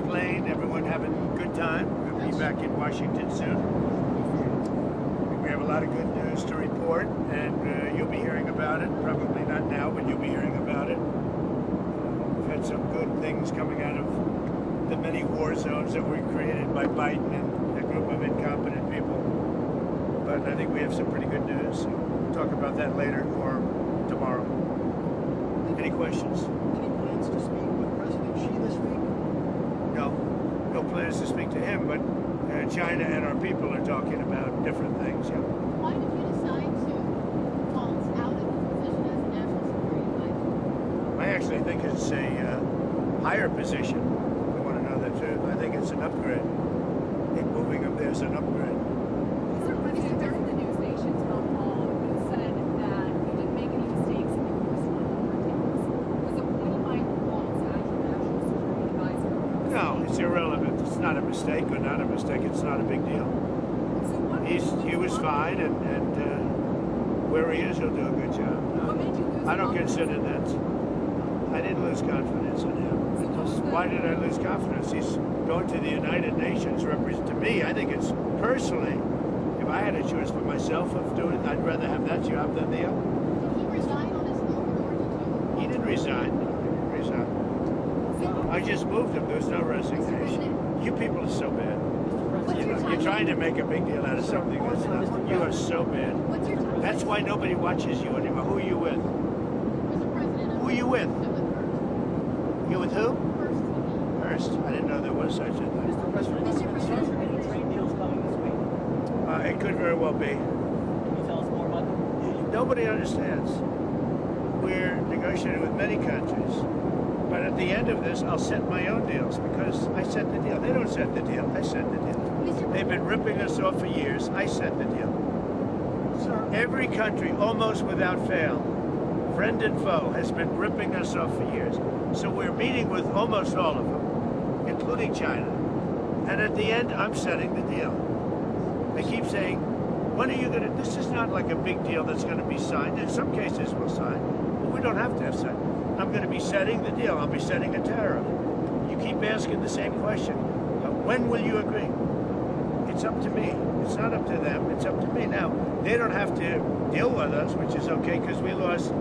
plane. Everyone having a good time. We'll be back in Washington soon. We have a lot of good news to report, and you'll be hearing about it. Probably not now, but you'll be hearing about it. We've had some good things coming out of the many war zones that were created by Biden and a group of incompetent people. But I think we have some pretty good news. We'll talk about that later or tomorrow. Any questions? Any plans to speak with President Xi this week? No plans to speak to him, but China and our people are talking about different things. Yeah. Why did you decide to vault out of the position as national security advisor? I actually think it's a higher position. I want to know the truth. I think it's an upgrade. I think moving up there is an upgrade. Mr. President, during the News Nation's town hall, you said that you didn't make any mistakes in your personal undertakings. Was appointing Mike Waltz as your national security advisor? No, it's irrelevant. It's not a mistake or not a mistake. It's not a big deal. So what He was fine, and where he is, he'll do a good job. What made you lose I don't confidence? consider that. I didn't lose confidence in him. Why did I lose confidence? He's going to the United Nations. To me, I think it's personally, if I had a choice for myself of doing it, I'd rather have that job than the other. Did he resign on his own, or did you? He didn't resign. I just moved him. There's no resignation. You people are so bad. You're trying to make a big deal out of something that's not. You are so bad. What's your time? That's why nobody watches you anymore. Who are you with? Mr. President. Who are you with? First. You with who? First. Hearst. I didn't know there was such a thing. Mr. President, Mr. President. any trade deals coming this week? It could very well be. Can you tell us more about them? Nobody understands. We're negotiating with many countries. But at the end of this, I'll set my own deals because I set the deal. They don't set the deal. I set the deal. They've been ripping us off for years. I set the deal. Sir, Every country, almost without fail, friend and foe, has been ripping us off for years. So we're meeting with almost all of them, including China. And at the end, I'm setting the deal. They keep saying, when are you going to... This is not like a big deal that's going to be signed. In some cases, we'll sign. But we don't have to have signed. I'm going to be setting the deal. I'll be setting a tariff. You keep asking the same question. When will you agree? It's up to me. It's not up to them. It's up to me. Now, they don't have to deal with us, which is okay, because we lost...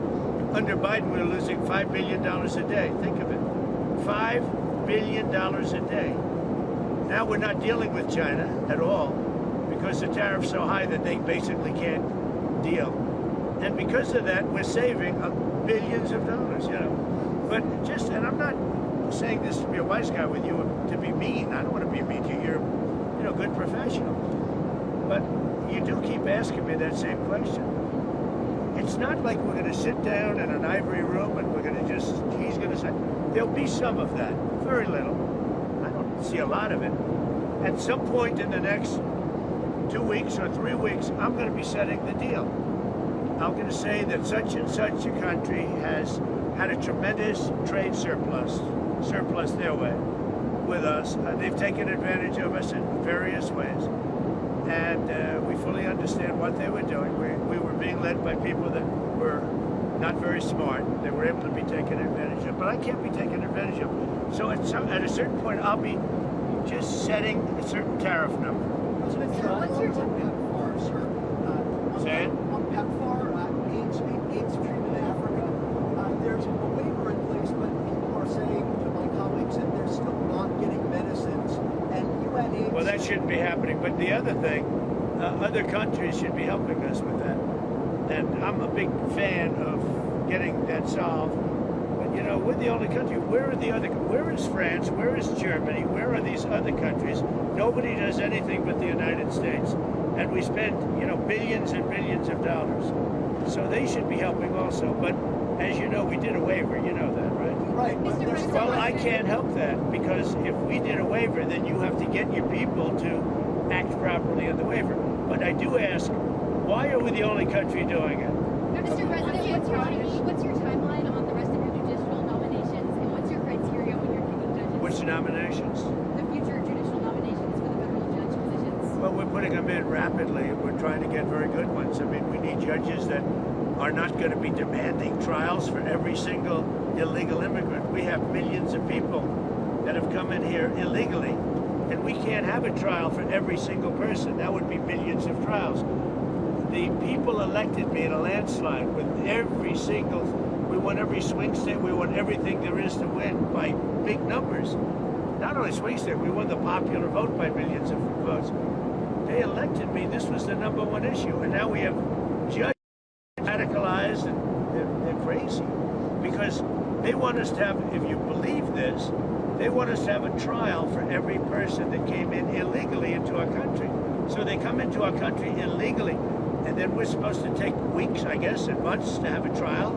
Under Biden, we were losing $5 billion a day. Think of it. $5 billion a day. Now we're not dealing with China at all because the tariff's so high that they basically can't deal. And because of that, we're saving billions of dollars, you know. But just, and I'm not saying this to be a wise guy with you, to be mean. I don't want to be mean to you. You're, you know, good professional. But you do keep asking me that same question. It's not like we're going to sit down in an ivory room and we're going to just, he's going to say, there'll be some of that, very little. I don't see a lot of it. At some point in the next 2 weeks or 3 weeks, I'm going to be setting the deal. I'm going to say that such and such a country has had a tremendous trade surplus their way with us. They've taken advantage of us in various ways. And we fully understand what they were doing. We were being led by people that were not very smart. They were able to be taken advantage of. But I can't be taken advantage of. So at a certain point, I'll be just setting a certain tariff number. President Trump, what's your on PEPFAR, sir? Say it? On PEPFAR, AIDS treatment in Africa, there's a waiver in place, but people are saying to my colleagues that they're still not getting medicines, and UNAIDS... Well, that shouldn't be happening. But the other thing, other countries should be helping us with that. And I'm a big fan of getting that solved. But, you know, we're the only country. Where is France? Where is Germany? Where are these other countries? Nobody does anything but the United States. And we spend, you know, billions and billions of dollars. So they should be helping also. But as you know, we did a waiver. You know that, right? Right. But there's still... Well, I can't help that because if we did a waiver, then you have to get your people to act properly on the waiver. But I do ask, why are we the only country doing it? Mr. President, what's your timeline on the rest of your judicial nominations, and what's your criteria when you're picking judges? Which nominations? The future judicial nominations for the federal judge positions. Well, we're putting them in rapidly. We're trying to get very good ones. I mean, we need judges that are not going to be demanding trials for every single illegal immigrant. We have millions of people that have come come in here illegally, and we can't have a trial for every single person. That would be millions of trials. The people elected me in a landslide with every single, we won every swing state, we won everything there is to win by big numbers. Not only swing state, we won the popular vote by millions of votes. They elected me, this was the #1 issue, and now we have judges radicalized, and they're crazy. Because they want us to have, if you believe this, they want us to have a trial for every person that came in illegally into our country. So they come into our country illegally, and then we're supposed to take weeks, I guess, and months to have a trial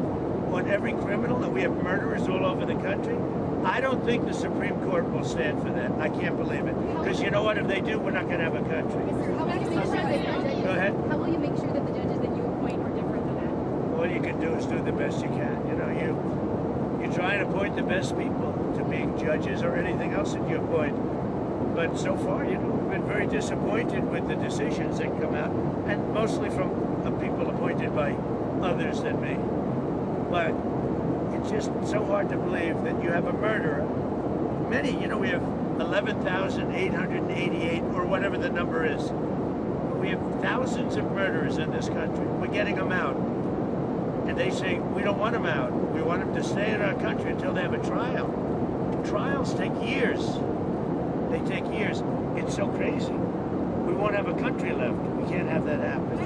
on every criminal, and we have murderers all over the country. I don't think the Supreme Court will stand for that. I can't believe it. Because you know what? If they do, we're not going to have a country. How will you make sure that the judges, Go ahead. How will you make sure that the judges that you appoint are different than that? All you can do is do the best you can. You know, you try and appoint the best people to being judges or anything else that you appoint. But so far, you know, we've been very disappointed with the decisions that come out, and mostly from the people appointed by others than me. But it's just so hard to believe that you have a murderer. Many, you know, we have 11,888 or whatever the number is. We have thousands of murderers in this country. We're getting them out. And they say, we don't want them out. We want them to stay in our country until they have a trial. Trials take years. They take years. It's so crazy. We won't have a country left. We can't have that happen.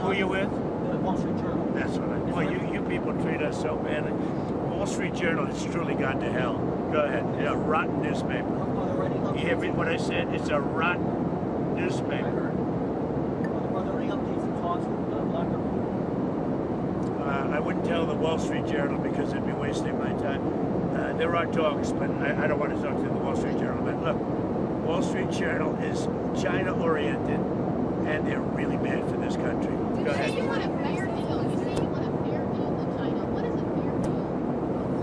Who are you with? The Wall Street Journal. That's what I. Well, you people treat us so badly. Wall Street Journal has truly gone to hell. Go ahead. It's a rotten newspaper. You hear what I said? It's a rotten newspaper. Are there any updates and thoughts with Black Report? I wouldn't tell the Wall Street Journal because it'd be wasting my time. There are talks, but I don't want to talk to the Wall Street Journal. But look, Wall Street Journal is China-oriented, and they're really bad for this country. Go ahead. You say you want a fair deal. You say you want a fair deal with China. What is a fair deal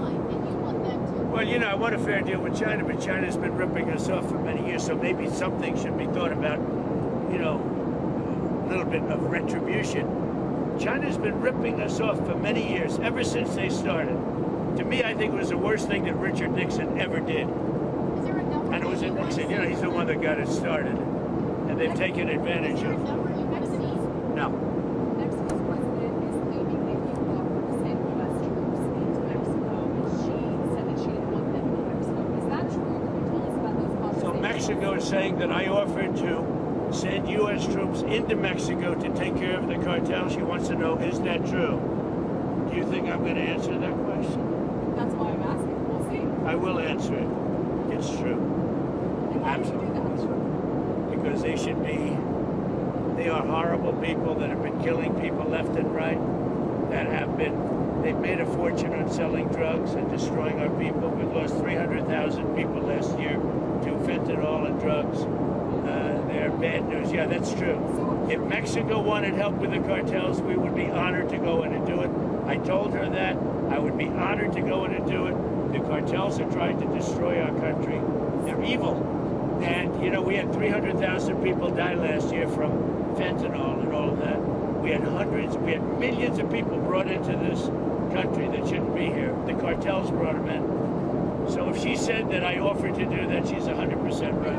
like? And you want them to... Well, you know, I want a fair deal with China, but China's been ripping us off for many years, so maybe something should be thought about, you know, a little bit of retribution. China's been ripping us off for many years, ever since they started. To me, I think it was the worst thing that Richard Nixon ever did. Is there a number? And it was Nixon, you know, he's the one that got it started. And they've taken advantage Is there a of it. number you have seen? No. Mexico's president is claiming that he will send U.S. troops into Mexico, and she said that she didn't want them in Mexico. Is that true? Can you tell us about those conversations? So Mexico is saying that I offered to send U.S. troops into Mexico to take care of the cartel. She wants to know, is that true? Do you think I'm going to answer that question? That's why I'm asking. We'll see. I will answer it. It's true. And why would you do that? Because they are horrible people that have been killing people left and right, they've made a fortune on selling drugs and destroying our people. We've lost 300,000 people last year to fentanyl and drugs. They're bad news. Yeah, that's true. If Mexico wanted help with the cartels, we would be honored to go in and do it. I told her that. I would be honored to go in and do it. The cartels are trying to destroy our country. They're evil. And, you know, we had 300,000 people die last year from fentanyl and all of that. We had millions of people brought into this country that shouldn't be here. The cartels brought them in. So if she said that I offered to do that, she's 100% And are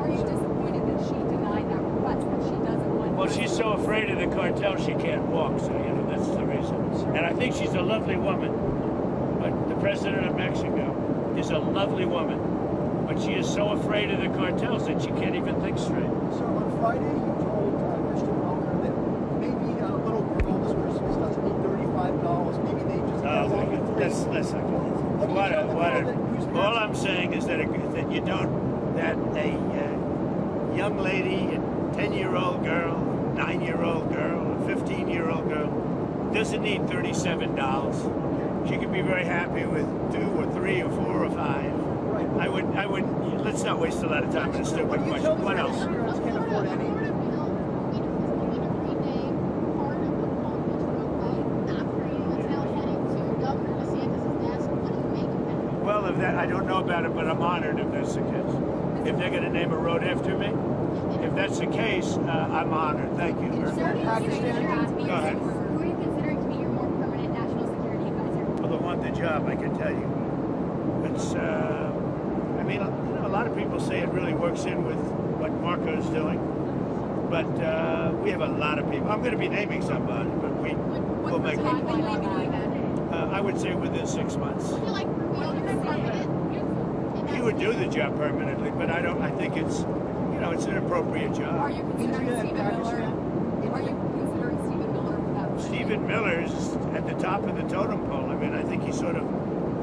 you right. disappointed that she denied that request, that she doesn't want... Well, she's so afraid of the cartel she can't walk, so, you know, that's the reason. And I think she's a lovely woman. But the president of Mexico is a lovely woman. But she is so afraid of the cartels that she can't even think straight. So on Friday, you told Christian Welker that maybe little girls were supposed to be $35. Maybe they just got along with Let's not go. All I'm saying is that you don't, that a young lady, a 10-year-old girl, 9-year-old girl, a 15-year-old girl doesn't need $37. She could be very happy with 2 or 3 or 4 or 5. Right. I would. Let's not waste a lot of time on a stupid question. What else? Parents can't afford any. Well, if that, I don't know about it, but I'm honored if that's the case. If they're going to name a road after me, if that's the case, I'm honored. Thank you. Sir, who are you considering to be Go ahead. who are you considering to be your more permanent national security advisor? Well, the one, the job, I can tell you. it's, I mean, you know, a lot of people say it really works in with what Marco's doing. But we have a lot of people. I'm going to be naming somebody, but we will make it. I would say within 6 months. I feel like He would do the job permanently, but I don't. I think it's, you know, it's an appropriate Are job. you considering India and Stephen Miller? Pakistan. Are you considering Stephen Miller for that position? Stephen Miller's at the top of the totem pole. I mean, I think he sort of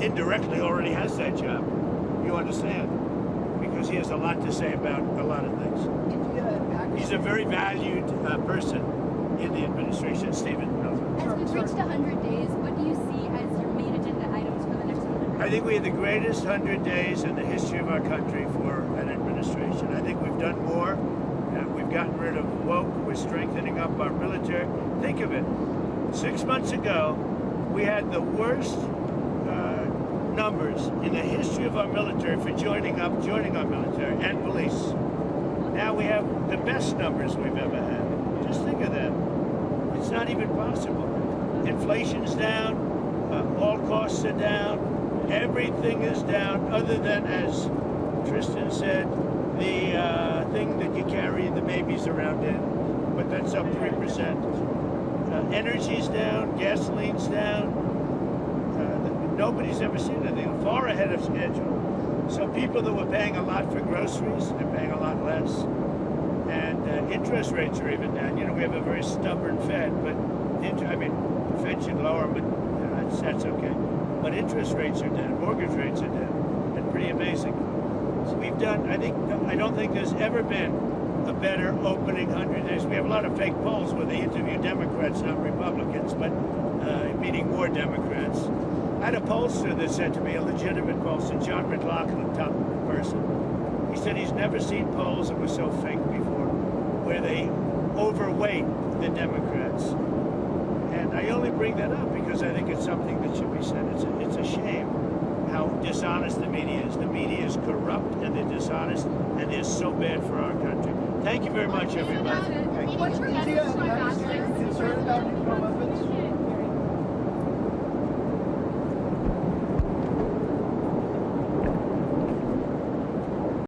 indirectly already has that job. You understand? Because he has a lot to say about a lot of things. India and Pakistan. He's a very valued person in the administration, Stephen Miller. as we've reached 100 days, what do you see as your main agenda items for the next 100 days? I think we had the greatest 100 days in the history of our country for an administration. I think we've done more. We've gotten rid of woke. We're strengthening up our military. Think of it. 6 months ago, we had the worst numbers in the history of our military for joining our military and police. Now we have the best numbers we've ever had. Just think of that. It's not even possible. Inflation's down. All costs are down. Everything is down, other than, as Tristan said, the thing that you carry the babies around in, but that's up 3%. Energy's down, gasoline's down. Nobody's ever seen anything, far ahead of schedule. So people that were paying a lot for groceries, they're paying a lot less. And interest rates are even down. You know, we have a very stubborn Fed, but I mean, the Fed should lower them, but that's okay. But interest rates are down, mortgage rates are down, and pretty amazing. So we've done, I don't think there's ever been a better opening 100 days. We have a lot of fake polls where they interview Democrats, not Republicans, but meaning more Democrats. I had a pollster that said to me, a legitimate pollster, John McLaughlin, top person. He said he's never seen polls that were so fake before, where they overweight the Democrats. And I only bring that up because I think it's something that should be said. It's a shame how dishonest the media is. The media is corrupt and they're dishonest, and they're so bad for our country. Thank you very much, everybody. India and Pakistan concerns.